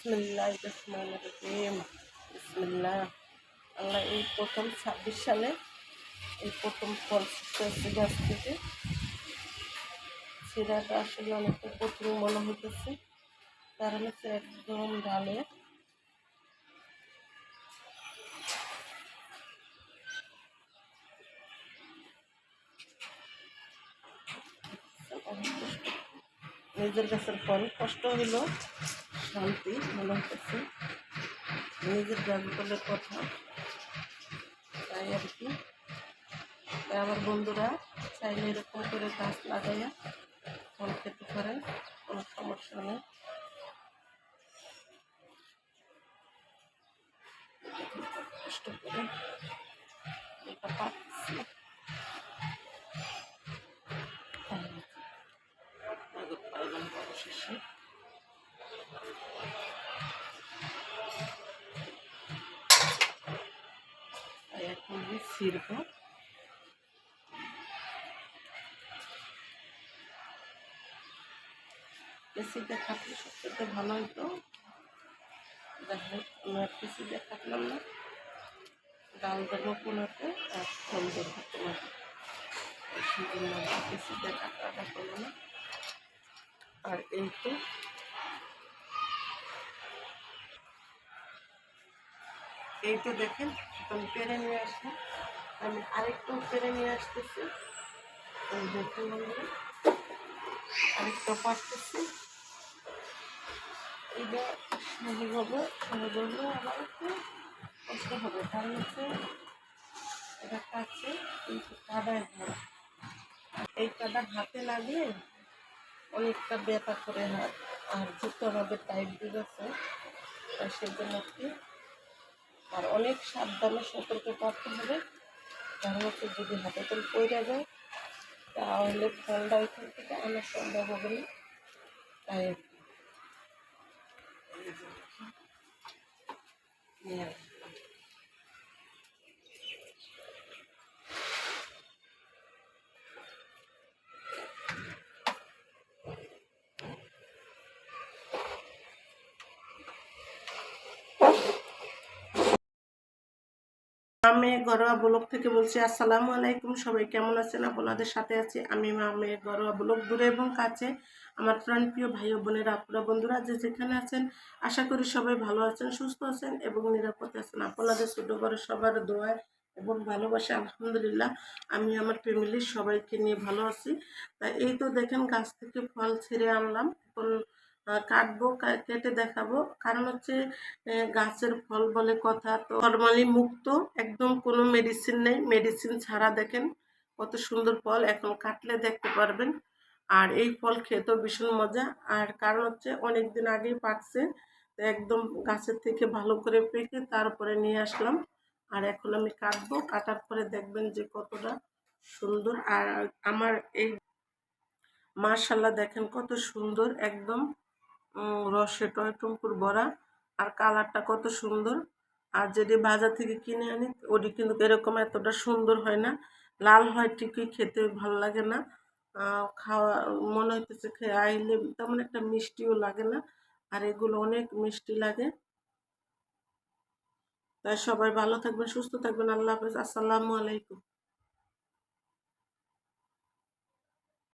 বিসমিল্লাহির রহমানির রহিম। বিসমিল্লাহ। আল্লাহ এই প্রথম 26 সালে এই প্রথম ফল ছিঁড়তেছে গাছ থেকে। ছিঁড়াটা আসলে অনেকটা কঠিন মনে হইতেছে, কারণ হচ্ছে একদম ডালে নিজের গাছের ফল কষ্ট হইল, শান্তি মনে হইতেছে। নিজের গাছ বলে কথা, তাই আর কি। আমার বন্ধুরা চাইলে এরকম করে গাছ লাগাইয়া ফল খেতে পারে, কোনো সমস্যা নেই। কষ্ট করে এটা পাচ্ছি। অবশেষে এখন ছিড়ব। পেঁচিতে থাকলে সবচেয়ে ভালো হইতো। দেখেন আমি আর পেঁচিতে থাকলাম না, ডাল দেবো কোনোতে আর ফল দেবো কোনোতে, সেজন্য পেঁচিতে কাটাটা করবো না। আর এই তো দেখেন আমি পেরে নিয়ে আসি, আমি আরেকটু পেরে নিয়ে আসতেছি। এই দেখুন বন্ধুরা, আরেকটা পারতেছি। এটা সহজ হবে, সহজ হলে আবার একটু কষ্ট হবে, কারণ হচ্ছে এটা কাছে কিন্তু কাদায় ভরা। এই কাদা হাতে লাগলে অনেকটা ব্যথা করে হাত, আর যেহেতু আমাদের টাইট দিয়ে আছে সেজন্য কি আর অনেক সাবধানে সতর্ক করতে হবে। কারণ হচ্ছে যদি হাতে করে পড়ে যায় তাহলে ফলটা ওইখান থেকে আনা সম্ভব হবে না। তাই আমি ঘরোয়া ব্লগ থেকে বলছি। আসসালামু আলাইকুম, সবাই কেমন আছেন? আপনাদের সাথে আছি আমি মামে ঘরোয়া ব্লগ। দূরে এবং কাছে আমার প্রাণপ্রিয় ভাই ও বোনেরা, আপুরা, বন্ধুরা যে যেখানে আছেন, আশা করি সবাই ভালো আছেন, সুস্থ আছেন এবং নিরাপদে আছেন। আপনাদের ছোট বড় সবার দোয়া এবং ভালোবাসা আলহামদুলিল্লাহ আমি আমার ফ্যামিলির সবাইকে নিয়ে ভালো আছি। তা এই তো দেখেন গাছ থেকে ফল ছিঁড়ে আনলাম, এখন কাটবো, কেটে দেখাবো। কারণ হচ্ছে গাছের ফল বলে কথা, তো ফরমালি মুক্ত, একদম কোনো মেডিসিন নেই, মেডিসিন ছাড়া দেখেন কত সুন্দর ফল, এখন কাটলে দেখতে পারবেন। আর এই ফল খেতেও ভীষণ মজা। আর কারণ হচ্ছে অনেক দিন আগেই পাকছে, তো একদম গাছের থেকে ভালো করে পেকে তারপরে নিয়ে আসলাম। আর এখন আমি কাটবো, কাটার পরে দেখবেন যে কতটা সুন্দর। আর আমার এই মাশাআল্লাহ দেখেন কত সুন্দর, একদম রসে টয়টুম্পুর ভরা, আর কালারটা কত সুন্দর। আর যদি বাজার থেকে কিনে আনি ওটি কিন্তু এরকম এতটা সুন্দর হয় না, লাল হয় ঠিকই, খেতে ভালো লাগে না। খাওয়া মনে হইতেছে খেয়ে আইলে তেমন একটা মিষ্টিও লাগে না, আর এগুলো অনেক মিষ্টি লাগে। তাই সবাই ভালো থাকবেন, সুস্থ থাকবেন। আল্লাহ হাফেজ, আসসালামু আলাইকুম।